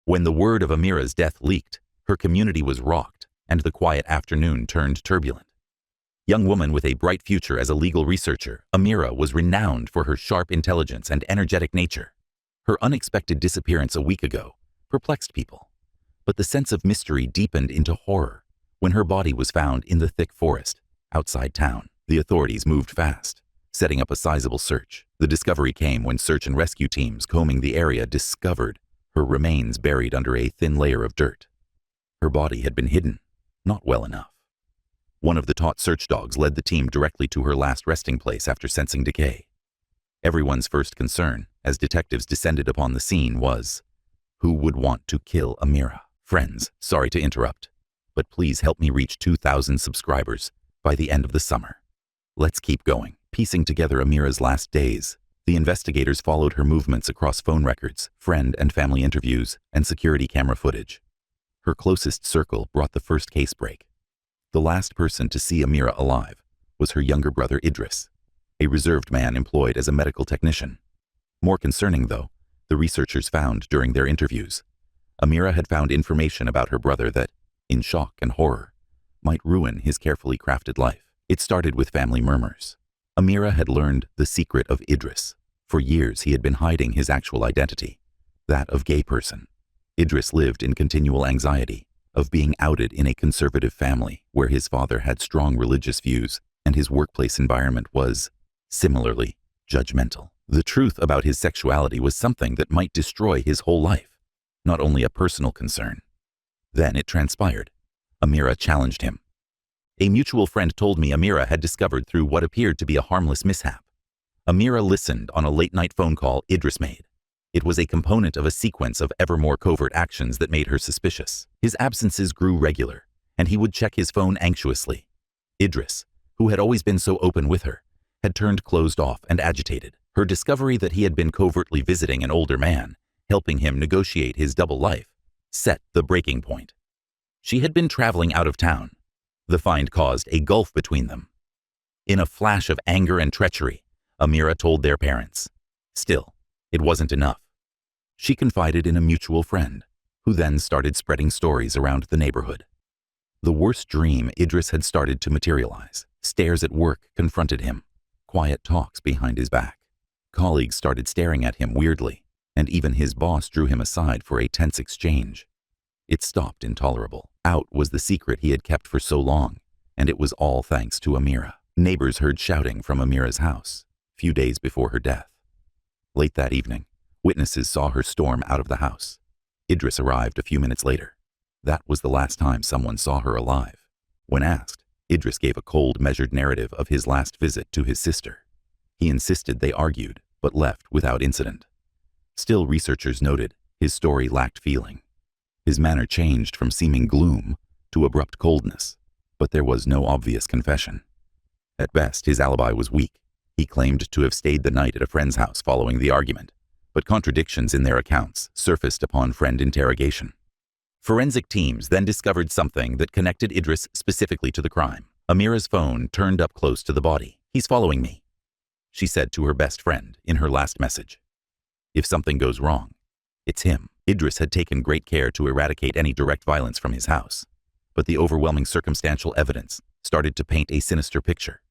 When the word of Amira's death leaked, her community was rocked, and the quiet afternoon turned turbulent. Young woman with a bright future as a legal researcher, Amira was renowned for her sharp intelligence and energetic nature. Her unexpected disappearance a week ago perplexed people, but the sense of mystery deepened into horror when her body was found in the thick forest outside town. The authorities moved fast, setting up a sizable search. The discovery came when search and rescue teams combing the area discovered her remains buried under a thin layer of dirt. Her body had been hidden, not well enough. One of the taut search dogs led the team directly to her last resting place after sensing decay. Everyone's first concern, as detectives descended upon the scene, was, who would want to kill Amira? Friends, sorry to interrupt, but please help me reach 2,000 subscribers by the end of the summer. Let's keep going. Piecing together Amira's last days, the investigators followed her movements across phone records, friend and family interviews, and security camera footage. Her closest circle brought the first case break. The last person to see Amira alive was her younger brother Idris, a reserved man employed as a medical technician. More concerning, though, the researchers found during their interviews, Amira had found information about her brother that, in shock and horror, might ruin his carefully crafted life. It started with family murmurs. Amira had learned the secret of Idris. For years he had been hiding his actual identity, that of gay person. Idris lived in continual anxiety of being outed in a conservative family where his father had strong religious views and his workplace environment was, similarly, judgmental. The truth about his sexuality was something that might destroy his whole life, not only a personal concern. Then it transpired. Amira challenged him. A mutual friend told me Amira had discovered through what appeared to be a harmless mishap. Amira listened on a late-night phone call Idris made. It was a component of a sequence of ever more covert actions that made her suspicious. His absences grew regular, and he would check his phone anxiously. Idris, who had always been so open with her, had turned closed off and agitated. Her discovery that he had been covertly visiting an older man, helping him negotiate his double life, set the breaking point. She had been traveling out of town. The find caused a gulf between them. In a flash of anger and treachery, Amira told their parents. Still, it wasn't enough. She confided in a mutual friend, who then started spreading stories around the neighborhood. The worst dream Idris had started to materialize. Stares at work confronted him, quiet talks behind his back. Colleagues started staring at him weirdly, and even his boss drew him aside for a tense exchange. It stopped intolerable. Out was the secret he had kept for so long, and it was all thanks to Amira. Neighbors heard shouting from Amira's house, few days before her death. Late that evening, witnesses saw her storm out of the house. Idris arrived a few minutes later. That was the last time someone saw her alive. When asked, Idris gave a cold, measured narrative of his last visit to his sister. He insisted they argued, but left without incident. Still, researchers noted his story lacked feeling. His manner changed from seeming gloom to abrupt coldness, but there was no obvious confession. At best, his alibi was weak. He claimed to have stayed the night at a friend's house following the argument, but contradictions in their accounts surfaced upon friend interrogation. Forensic teams then discovered something that connected Idris specifically to the crime. Amira's phone turned up close to the body. "He's following me," she said to her best friend in her last message. If something goes wrong, it's him. Idris had taken great care to eradicate any direct violence from his house, but the overwhelming circumstantial evidence started to paint a sinister picture.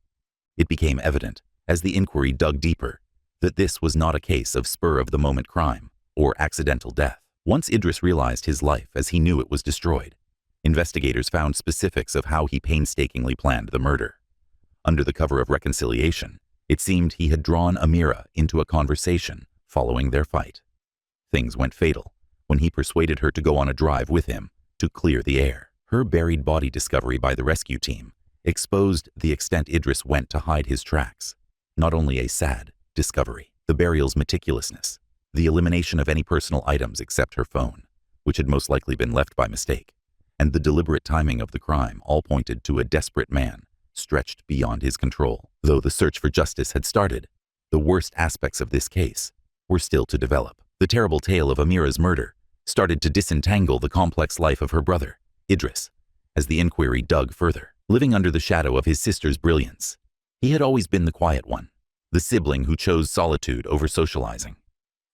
It became evident, as the inquiry dug deeper, that this was not a case of spur-of-the-moment crime or accidental death. Once Idris realized his life as he knew it was destroyed, investigators found specifics of how he painstakingly planned the murder. Under the cover of reconciliation, it seemed he had drawn Amira into a conversation following their fight. Things went fatal when he persuaded her to go on a drive with him to clear the air. Her buried body discovery by the rescue team exposed the extent Idris went to hide his tracks. Not only a sad discovery, the burial's meticulousness, the elimination of any personal items except her phone, which had most likely been left by mistake, and the deliberate timing of the crime all pointed to a desperate man stretched beyond his control. Though the search for justice had started, the worst aspects of this case were still to develop. The terrible tale of Amira's murder started to disentangle the complex life of her brother, Idris, as the inquiry dug further. Living under the shadow of his sister's brilliance, he had always been the quiet one, the sibling who chose solitude over socializing.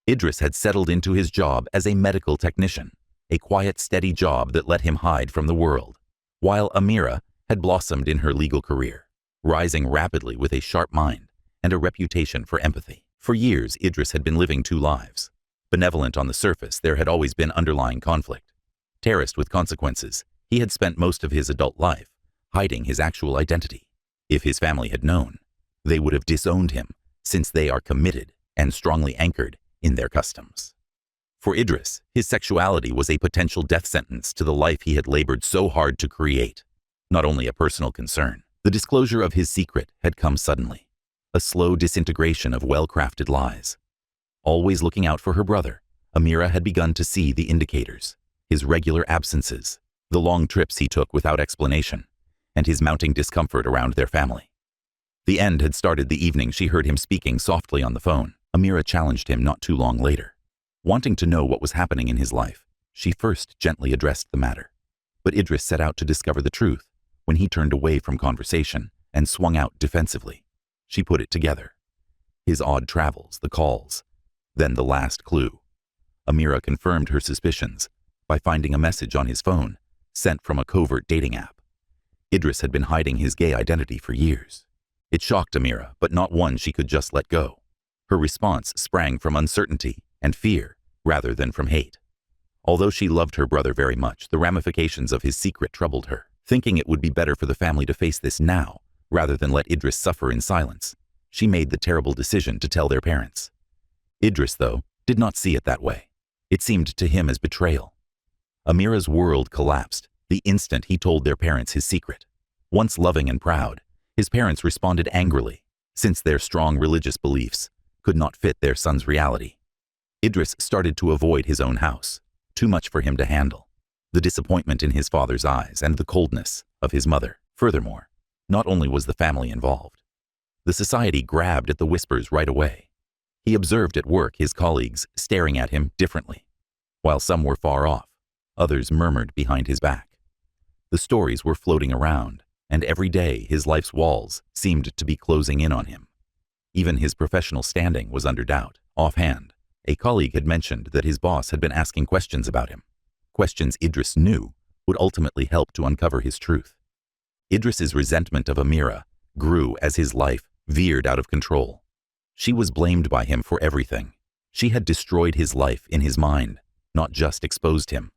Idris had settled into his job as a medical technician, a quiet, steady job that let him hide from the world, while Amira had blossomed in her legal career, rising rapidly with a sharp mind and a reputation for empathy. For years, Idris had been living two lives. Benevolent on the surface, there had always been underlying conflict. Terrorist with consequences, he had spent most of his adult life hiding his actual identity. If his family had known, they would have disowned him, since they are committed and strongly anchored in their customs. For Idris, his sexuality was a potential death sentence to the life he had labored so hard to create. Not only a personal concern, the disclosure of his secret had come suddenly, a slow disintegration of well-crafted lies. Always looking out for her brother, Amira had begun to see the indicators, his regular absences, the long trips he took without explanation, and his mounting discomfort around their family. The end had started the evening she heard him speaking softly on the phone. Amira challenged him not too long later. Wanting to know what was happening in his life, she first gently addressed the matter. But Idris set out to discover the truth when he turned away from conversation and swung out defensively. She put it together. His odd travels, the calls, then the last clue. Amira confirmed her suspicions by finding a message on his phone sent from a covert dating app. Idris had been hiding his gay identity for years. It shocked Amira, but not one she could just let go. Her response sprang from uncertainty and fear rather than from hate. Although she loved her brother very much, the ramifications of his secret troubled her. Thinking it would be better for the family to face this now, rather than let Idris suffer in silence, she made the terrible decision to tell their parents. Idris, though, did not see it that way. It seemed to him as betrayal. Amira's world collapsed the instant he told their parents his secret. Once loving and proud, his parents responded angrily, since their strong religious beliefs could not fit their son's reality. Idris started to avoid his own house, too much for him to handle. The disappointment in his father's eyes and the coldness of his mother. Furthermore, not only was the family involved, the society grabbed at the whispers right away. He observed at work his colleagues staring at him differently. While some were far off, others murmured behind his back. The stories were floating around, and every day his life's walls seemed to be closing in on him. Even his professional standing was under doubt. Offhand, a colleague had mentioned that his boss had been asking questions about him. Questions Idris knew would ultimately help to uncover his truth. Idris's resentment of Amira grew as his life veered out of control. She was blamed by him for everything. She had destroyed his life in his mind, not just exposed him.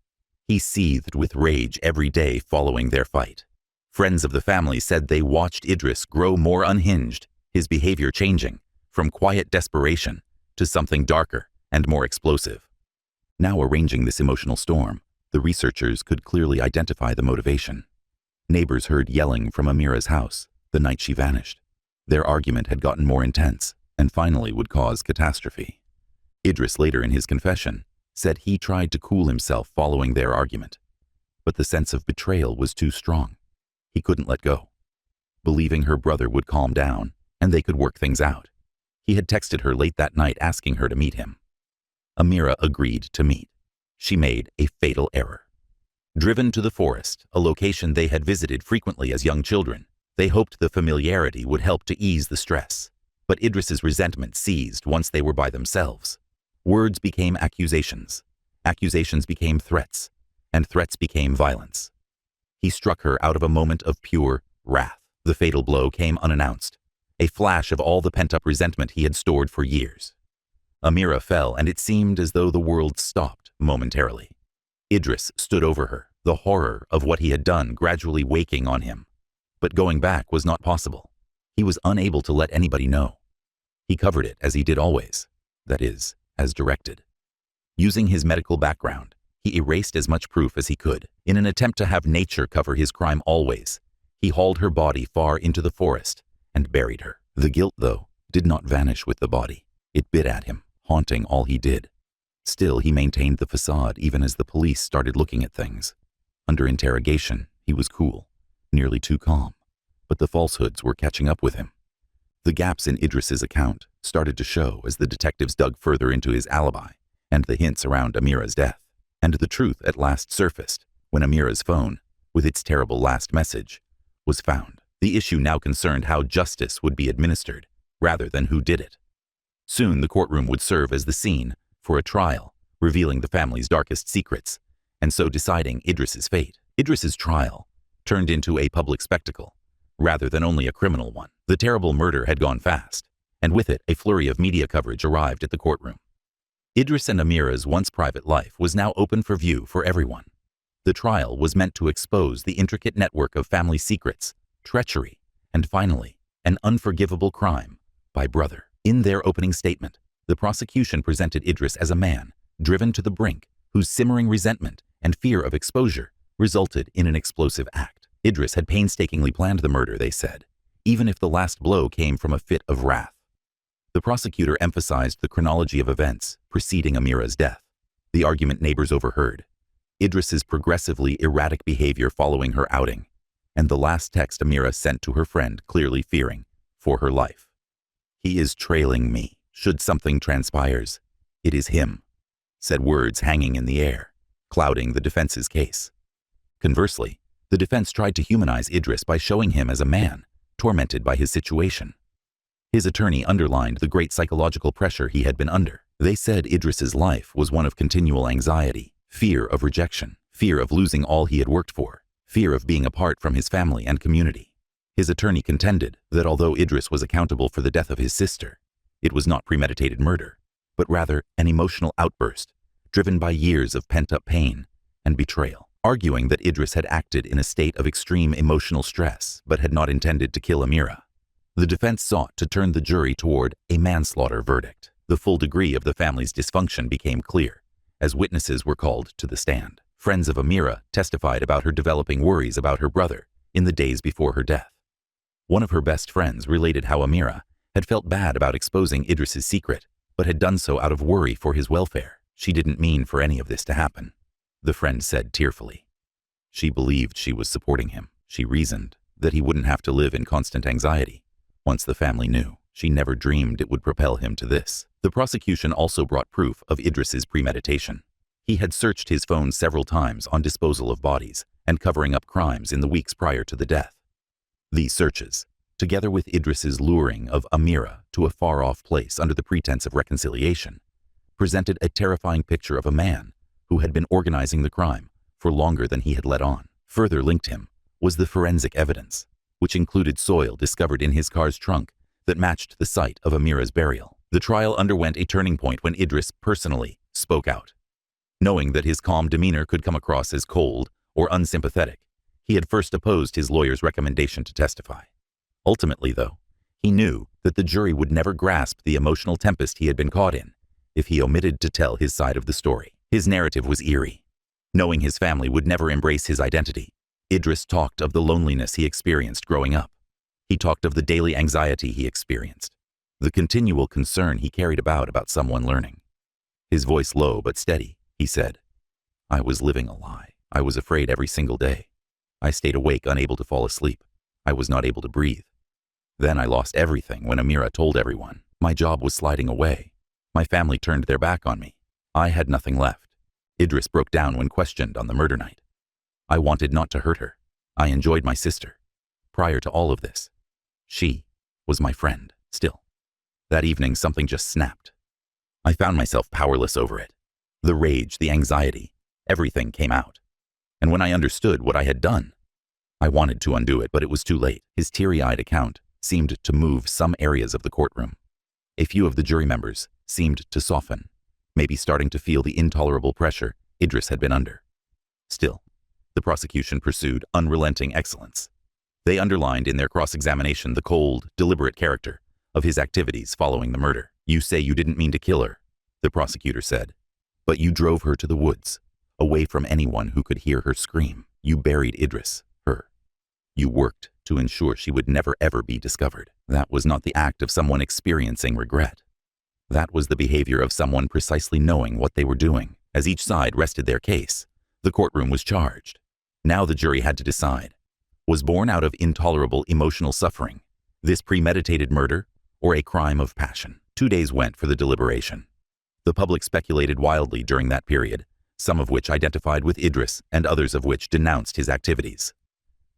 He seethed with rage every day following their fight. Friends of the family said they watched Idris grow more unhinged, his behavior changing from quiet desperation to something darker and more explosive. Now arranging this emotional storm, the researchers could clearly identify the motivation. Neighbors heard yelling from Amira's house the night she vanished. Their argument had gotten more intense and finally would cause catastrophe. Idris later in his confession said he tried to cool himself following their argument, but the sense of betrayal was too strong. He couldn't let go. Believing her brother would calm down and they could work things out, he had texted her late that night asking her to meet him. Amira agreed to meet. She made a fatal error. Driven to the forest, a location they had visited frequently as young children, they hoped the familiarity would help to ease the stress. But Idris's resentment seized once they were by themselves. Words became accusations. Accusations became threats, and threats became violence. He struck her out of a moment of pure wrath. The fatal blow came unannounced, a flash of all the pent-up resentment he had stored for years. Amira fell, and it seemed as though the world stopped momentarily. Idris stood over her, the horror of what he had done gradually waking on him. But going back was not possible. He was unable to let anybody know. He covered it as he did always, that is, as directed. Using his medical background, he erased as much proof as he could. In an attempt to have nature cover his crime always, he hauled her body far into the forest and buried her. The guilt, though, did not vanish with the body. It bit at him, haunting all he did. Still, he maintained the facade even as the police started looking at things. Under interrogation, he was cool, nearly too calm, but the falsehoods were catching up with him. The gaps in Idris's account started to show as the detectives dug further into his alibi and the hints around Amira's death. And the truth at last surfaced when Amira's phone, with its terrible last message, was found. The issue now concerned how justice would be administered, rather than who did it. Soon the courtroom would serve as the scene for a trial, revealing the family's darkest secrets and so deciding Idris's fate. Idris's trial turned into a public spectacle, rather than only a criminal one. The terrible murder had gone fast, and with it a flurry of media coverage arrived at the courtroom. Idris and Amira's once private life was now open for view for everyone. The trial was meant to expose the intricate network of family secrets, treachery, and finally, an unforgivable crime by brother. In their opening statement, the prosecution presented Idris as a man driven to the brink, whose simmering resentment and fear of exposure resulted in an explosive act. Idris had painstakingly planned the murder, they said, even if the last blow came from a fit of wrath. The prosecutor emphasized the chronology of events preceding Amira's death. The argument neighbors overheard, Idris's progressively erratic behavior following her outing, and the last text Amira sent to her friend, clearly fearing for her life. "He is trailing me. Should something transpires, it is him," said words hanging in the air, clouding the defense's case. Conversely, the defense tried to humanize Idris by showing him as a man, tormented by his situation. His attorney underlined the great psychological pressure he had been under. They said Idris's life was one of continual anxiety, fear of rejection, fear of losing all he had worked for, fear of being apart from his family and community. His attorney contended that although Idris was accountable for the death of his sister, it was not premeditated murder, but rather an emotional outburst driven by years of pent-up pain and betrayal, arguing that Idris had acted in a state of extreme emotional stress but had not intended to kill Amira. The defense sought to turn the jury toward a manslaughter verdict. The full degree of the family's dysfunction became clear as witnesses were called to the stand. Friends of Amira testified about her developing worries about her brother in the days before her death. One of her best friends related how Amira had felt bad about exposing Idris's secret, but had done so out of worry for his welfare. "She didn't mean for any of this to happen," the friend said tearfully. "She believed she was supporting him. She reasoned that he wouldn't have to live in constant anxiety once the family knew. She never dreamed it would propel him to this." The prosecution also brought proof of Idris's premeditation. He had searched his phone several times on disposal of bodies and covering up crimes in the weeks prior to the death. These searches, together with Idris's luring of Amira to a far-off place under the pretense of reconciliation, presented a terrifying picture of a man who had been organizing the crime for longer than he had let on. Further linked him was the forensic evidence, which included soil discovered in his car's trunk that matched the site of Amira's burial. The trial underwent a turning point when Idris personally spoke out. Knowing that his calm demeanor could come across as cold or unsympathetic, he had first opposed his lawyer's recommendation to testify. Ultimately, though, he knew that the jury would never grasp the emotional tempest he had been caught in if he omitted to tell his side of the story. His narrative was eerie. Knowing his family would never embrace his identity, Idris talked of the loneliness he experienced growing up. He talked of the daily anxiety he experienced, the continual concern he carried about someone learning. His voice low but steady, he said, "I was living a lie. I was afraid every single day. I stayed awake, unable to fall asleep. I was not able to breathe. Then I lost everything when Amira told everyone. My job was sliding away. My family turned their back on me. I had nothing left." Idris broke down when questioned on the murder night. "I wanted not to hurt her. I enjoyed my sister. Prior to all of this, she was my friend. Still, that evening something just snapped. I found myself powerless over it. The rage, the anxiety, everything came out. And when I understood what I had done, I wanted to undo it, but it was too late." His teary-eyed account seemed to move some areas of the courtroom. A few of the jury members seemed to soften, maybe starting to feel the intolerable pressure Idris had been under. Still, the prosecution pursued unrelenting excellence. They underlined in their cross-examination the cold, deliberate character of his activities following the murder. "You say you didn't mean to kill her," the prosecutor said, "but you drove her to the woods, away from anyone who could hear her scream. You buried Idris, her. You worked to ensure she would never ever be discovered. That was not the act of someone experiencing regret. That was the behavior of someone precisely knowing what they were doing." As each side rested their case, the courtroom was charged. Now the jury had to decide. Was born out of intolerable emotional suffering this premeditated murder or a crime of passion? 2 days went for the deliberation. The public speculated wildly during that period, some of which identified with Idris and others of which denounced his activities.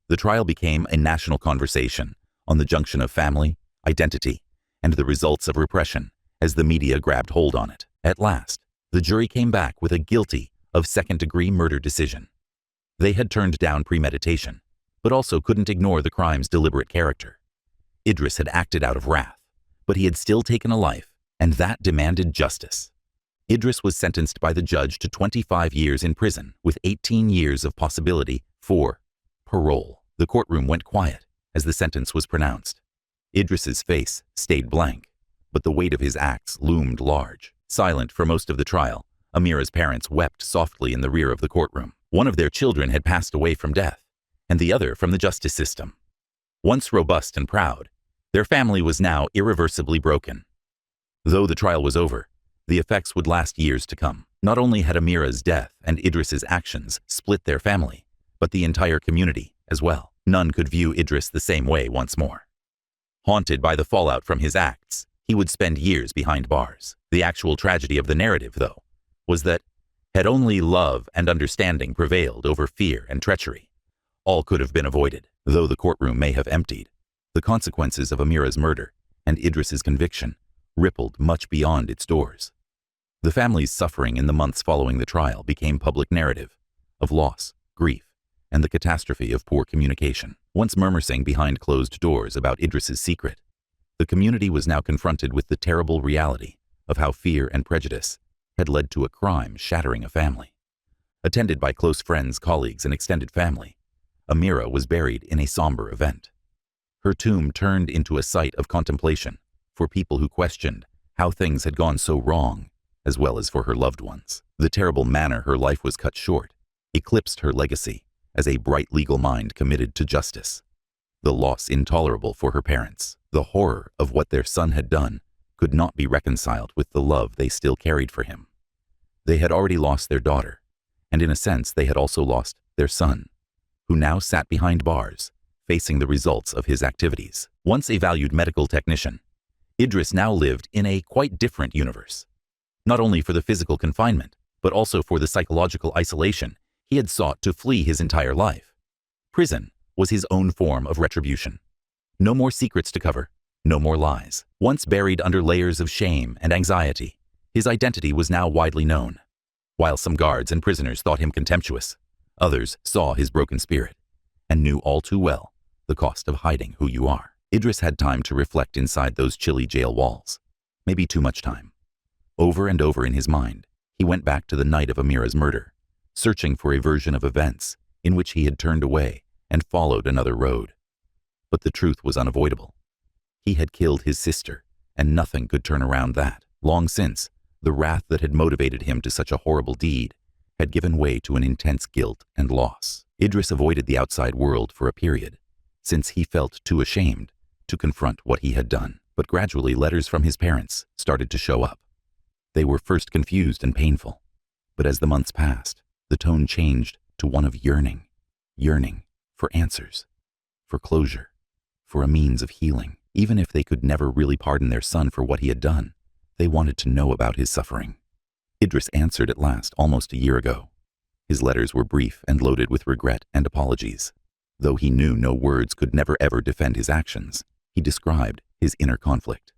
The trial became a national conversation on the junction of family, identity, and the results of repression as the media grabbed hold on it. At last, the jury came back with a guilty of second-degree murder decision. They had turned down premeditation, but also couldn't ignore the crime's deliberate character. Idris had acted out of wrath, but he had still taken a life, and that demanded justice. Idris was sentenced by the judge to 25 years in prison with 18 years of possibility for parole. The courtroom went quiet as the sentence was pronounced. Idris's face stayed blank, but the weight of his acts loomed large. Silent for most of the trial, Amira's parents wept softly in the rear of the courtroom. One of their children had passed away from death, and the other from the justice system. Once robust and proud, their family was now irreversibly broken. Though the trial was over, the effects would last years to come. Not only had Amira's death and Idris's actions split their family, but the entire community as well. None could view Idris the same way once more. Haunted by the fallout from his acts, he would spend years behind bars. The actual tragedy of the narrative, though, was that had only love and understanding prevailed over fear and treachery, all could have been avoided. Though the courtroom may have emptied, the consequences of Amira's murder and Idris's conviction rippled much beyond its doors. The family's suffering in the months following the trial became public narrative of loss, grief, and the catastrophe of poor communication. Once murmuring behind closed doors about Idris's secret, the community was now confronted with the terrible reality of how fear and prejudice had led to a crime shattering a family. Attended by close friends, colleagues, and extended family, Amira was buried in a somber event. Her tomb turned into a site of contemplation for people who questioned how things had gone so wrong, as well as for her loved ones. The terrible manner her life was cut short eclipsed her legacy as a bright legal mind committed to justice. The loss intolerable for her parents, the horror of what their son had done, could not be reconciled with the love they still carried for him. They had already lost their daughter, and in a sense they had also lost their son, who now sat behind bars, facing the results of his activities. Once a valued medical technician, Idris now lived in a quite different universe. Not only for the physical confinement, but also for the psychological isolation he had sought to flee his entire life. Prison was his own form of retribution. No more secrets to cover, no more lies. Once buried under layers of shame and anxiety, his identity was now widely known. While some guards and prisoners thought him contemptuous, others saw his broken spirit and knew all too well the cost of hiding who you are. Idris had time to reflect inside those chilly jail walls, maybe too much time. Over and over in his mind, he went back to the night of Amira's murder, searching for a version of events in which he had turned away and followed another road. But the truth was unavoidable. He had killed his sister, and nothing could turn around that. Long since, the wrath that had motivated him to such a horrible deed had given way to an intense guilt and loss. Idris avoided the outside world for a period, since he felt too ashamed to confront what he had done. But gradually letters from his parents started to show up. They were first confused and painful, but as the months passed, the tone changed to one of yearning for answers, for closure, for a means of healing. Even if they could never really pardon their son for what he had done, they wanted to know about his suffering. Idris answered at last almost a year ago. His letters were brief and loaded with regret and apologies. Though he knew no words could never ever defend his actions, he described his inner conflict.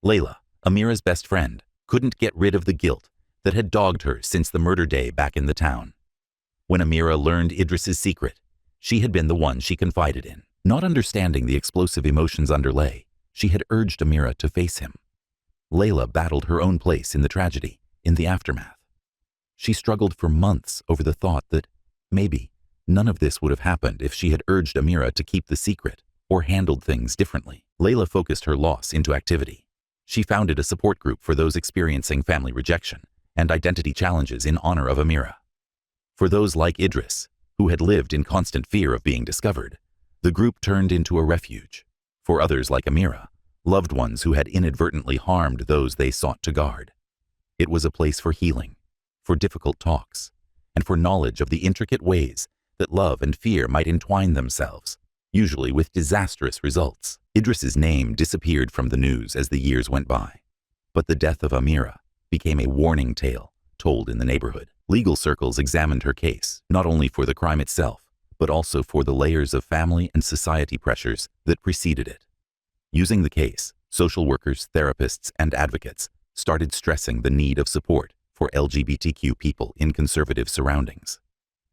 Layla, Amira's best friend, couldn't get rid of the guilt that had dogged her since the murder day back in the town. When Amira learned Idris's secret, she had been the one she confided in. Not understanding the explosive emotions underlay, she had urged Amira to face him. Layla battled her own place in the tragedy, in the aftermath. She struggled for months over the thought that maybe none of this would have happened if she had urged Amira to keep the secret or handled things differently. Layla focused her loss into activity. She founded a support group for those experiencing family rejection and identity challenges in honor of Amira. For those like Idris, who had lived in constant fear of being discovered, the group turned into a refuge. For others like Amira, loved ones who had inadvertently harmed those they sought to guard, it was a place for healing, for difficult talks, and for knowledge of the intricate ways that love and fear might entwine themselves, usually with disastrous results. Idris's name disappeared from the news as the years went by, but the death of Amira became a warning tale told in the neighborhood. Legal circles examined her case, not only for the crime itself, but also for the layers of family and society pressures that preceded it. Using the case, social workers, therapists, and advocates started stressing the need of support for LGBTQ people in conservative surroundings.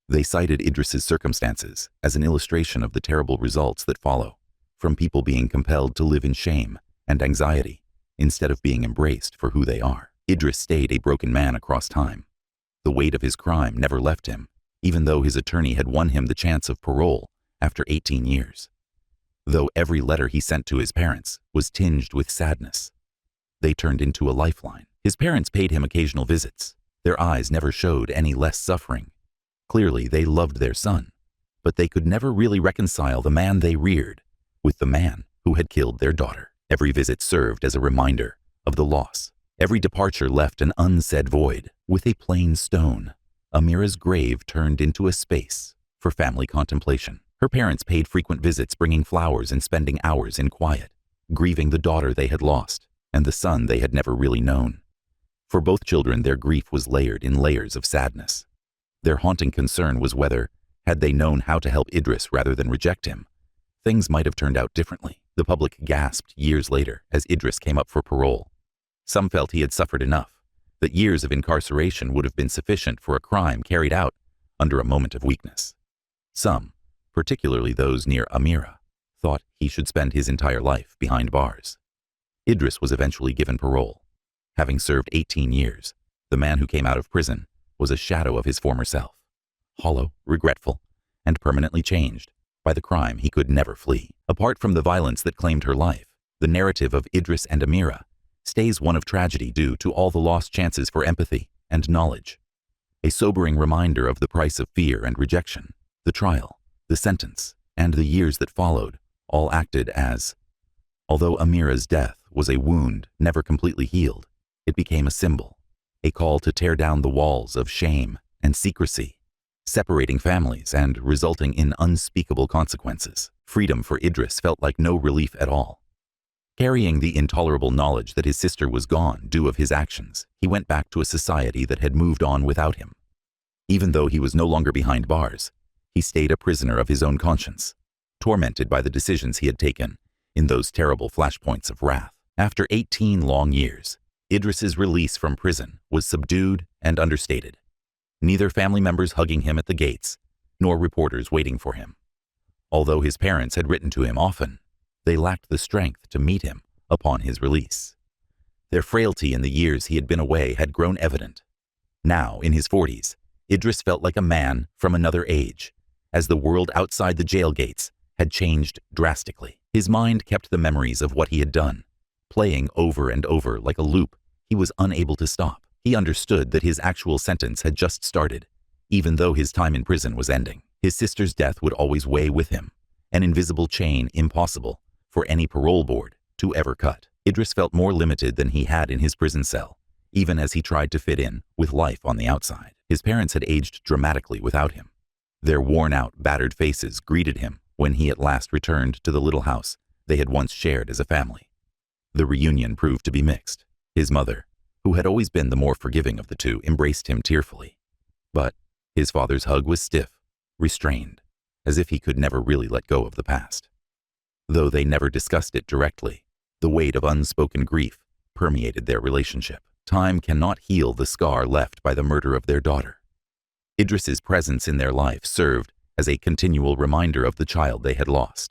They cited Idris's circumstances as an illustration of the terrible results that follow from people being compelled to live in shame and anxiety instead of being embraced for who they are. Idris stayed a broken man across time. The weight of his crime never left him, even though his attorney had won him the chance of parole after 18 years. Though every letter he sent to his parents was tinged with sadness, they turned into a lifeline. His parents paid him occasional visits. Their eyes never showed any less suffering. Clearly, they loved their son, but they could never really reconcile the man they reared with the man who had killed their daughter. Every visit served as a reminder of the loss. Every departure left an unsaid void. With a plain stone, Amira's grave turned into a space for family contemplation. Her parents paid frequent visits, bringing flowers and spending hours in quiet, grieving the daughter they had lost and the son they had never really known. For both children, their grief was layered in layers of sadness. Their haunting concern was whether, had they known how to help Idris rather than reject him, things might have turned out differently. The public gasped years later as Idris came up for parole. Some felt he had suffered enough, that years of incarceration would have been sufficient for a crime carried out under a moment of weakness. Some, particularly those near Amira, thought he should spend his entire life behind bars. Idris was eventually given parole. Having served 18 years, the man who came out of prison was a shadow of his former self, hollow, regretful, and permanently changed by the crime he could never flee. Apart from the violence that claimed her life, the narrative of Idris and Amira stays one of tragedy due to all the lost chances for empathy and knowledge. A sobering reminder of the price of fear and rejection. The trial, the sentence, and the years that followed all acted as, although Amira's death was a wound never completely healed, it became a symbol, a call to tear down the walls of shame and secrecy, separating families and resulting in unspeakable consequences. Freedom for Idris felt like no relief at all. Carrying the intolerable knowledge that his sister was gone due of his actions, he went back to a society that had moved on without him. Even though he was no longer behind bars, he stayed a prisoner of his own conscience, tormented by the decisions he had taken in those terrible flashpoints of wrath. After 18 long years, Idris's release from prison was subdued and understated. Neither family members hugging him at the gates, nor reporters waiting for him. Although his parents had written to him often, they lacked the strength to meet him upon his release. Their frailty in the years he had been away had grown evident. Now, in his 40s, Idris felt like a man from another age, as the world outside the jail gates had changed drastically. His mind kept the memories of what he had done, playing over and over like a loop he was unable to stop. He understood that his actual sentence had just started, even though his time in prison was ending. His sister's death would always weigh with him, an invisible chain impossible for any parole board to ever cut. Idris felt more limited than he had in his prison cell, even as he tried to fit in with life on the outside. His parents had aged dramatically without him. Their worn-out, battered faces greeted him when he at last returned to the little house they had once shared as a family. The reunion proved to be mixed. His mother, who had always been the more forgiving of the two, embraced him tearfully. But his father's hug was stiff, restrained, as if he could never really let go of the past. Though they never discussed it directly, the weight of unspoken grief permeated their relationship. Time cannot heal the scar left by the murder of their daughter. Idris's presence in their life served as a continual reminder of the child they had lost.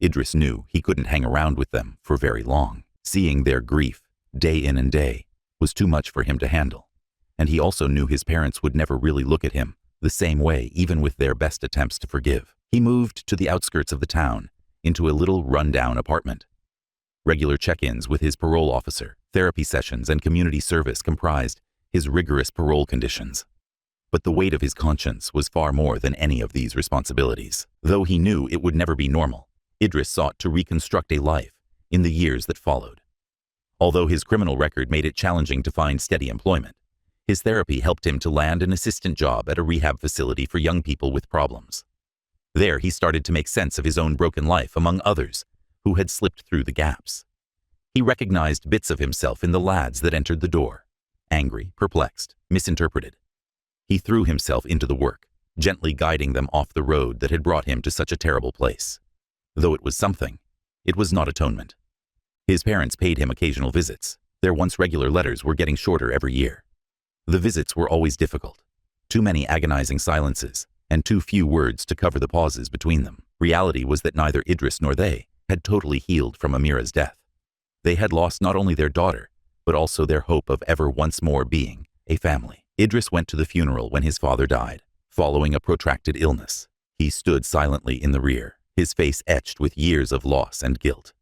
Idris knew he couldn't hang around with them for very long. Seeing their grief, day in and day, was too much for him to handle, and he also knew his parents would never really look at him the same way, even with their best attempts to forgive. He moved to the outskirts of the town, into a little run-down apartment. Regular check-ins with his parole officer, therapy sessions, and community service comprised his rigorous parole conditions. But the weight of his conscience was far more than any of these responsibilities. Though he knew it would never be normal, Idris sought to reconstruct a life in the years that followed. Although his criminal record made it challenging to find steady employment, his therapy helped him to land an assistant job at a rehab facility for young people with problems. There, he started to make sense of his own broken life among others who had slipped through the gaps. He recognized bits of himself in the lads that entered the door, angry, perplexed, misinterpreted. He threw himself into the work, gently guiding them off the road that had brought him to such a terrible place. Though it was something, it was not atonement. His parents paid him occasional visits. Their once regular letters were getting shorter every year. The visits were always difficult. Too many agonizing silences, and too few words to cover the pauses between them. Reality was that neither Idris nor they had totally healed from Amira's death. They had lost not only their daughter, but also their hope of ever once more being a family. Idris went to the funeral when his father died, following a protracted illness. He stood silently in the rear, his face etched with years of loss and guilt.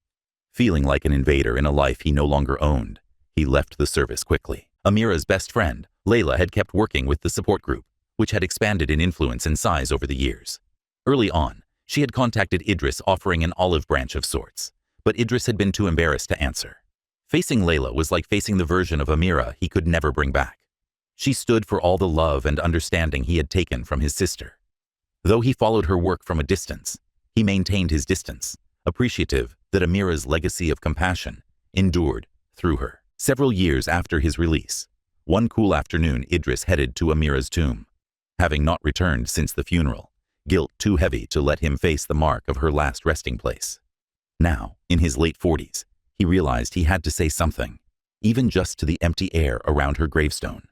Feeling like an invader in a life he no longer owned, he left the service quickly. Amira's best friend, Layla, had kept working with the support group, which had expanded in influence and size over the years. Early on, she had contacted Idris offering an olive branch of sorts, but Idris had been too embarrassed to answer. Facing Layla was like facing the version of Amira he could never bring back. She stood for all the love and understanding he had taken from his sister. Though he followed her work from a distance, he maintained his distance, appreciative that Amira's legacy of compassion endured through her. Several years after his release, one cool afternoon Idris headed to Amira's tomb. Having not returned since the funeral, guilt too heavy to let him face the mark of her last resting place. Now, in his late 40s, he realized he had to say something, even just to the empty air around her gravestone.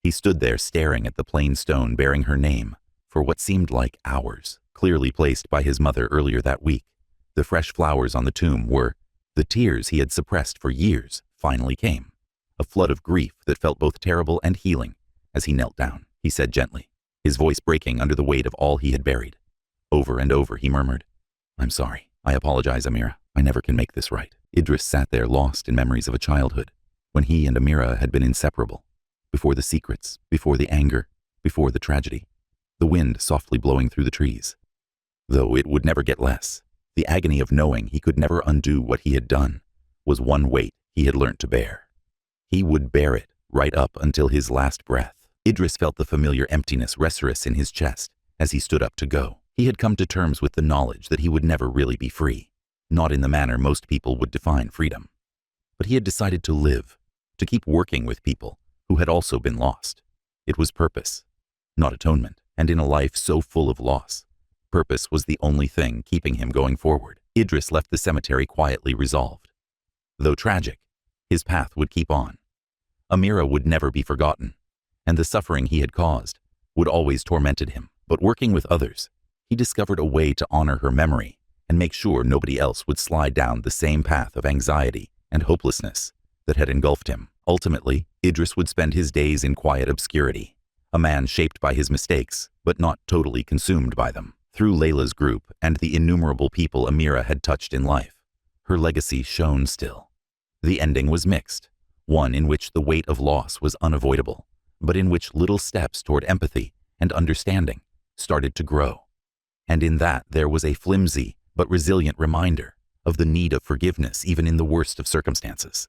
He stood there staring at the plain stone bearing her name for what seemed like hours, clearly placed by his mother earlier that week. The fresh flowers on the tomb were the tears he had suppressed for years finally came. A flood of grief that felt both terrible and healing. As he knelt down, he said gently, his voice breaking under the weight of all he had buried. Over and over he murmured, "I'm sorry. I apologize, Amira. I never can make this right." Idris sat there lost in memories of a childhood, when he and Amira had been inseparable. Before the secrets, before the anger, before the tragedy. The wind softly blowing through the trees. Though it would never get less, the agony of knowing he could never undo what he had done was one weight he had learnt to bear. He would bear it right up until his last breath. Idris felt the familiar emptiness restless in his chest as he stood up to go. He had come to terms with the knowledge that he would never really be free, not in the manner most people would define freedom. But he had decided to live, to keep working with people who had also been lost. It was purpose, not atonement, and in a life so full of loss, purpose was the only thing keeping him going forward. Idris left the cemetery quietly resolved. Though tragic, his path would keep on. Amira would never be forgotten, and the suffering he had caused would always tormented him. But working with others, he discovered a way to honor her memory and make sure nobody else would slide down the same path of anxiety and hopelessness that had engulfed him. Ultimately, Idris would spend his days in quiet obscurity, a man shaped by his mistakes, but not totally consumed by them. Through Layla's group and the innumerable people Amira had touched in life, her legacy shone still. The ending was mixed, one in which the weight of loss was unavoidable, but in which little steps toward empathy and understanding started to grow. And in that there was a flimsy but resilient reminder of the need of forgiveness even in the worst of circumstances.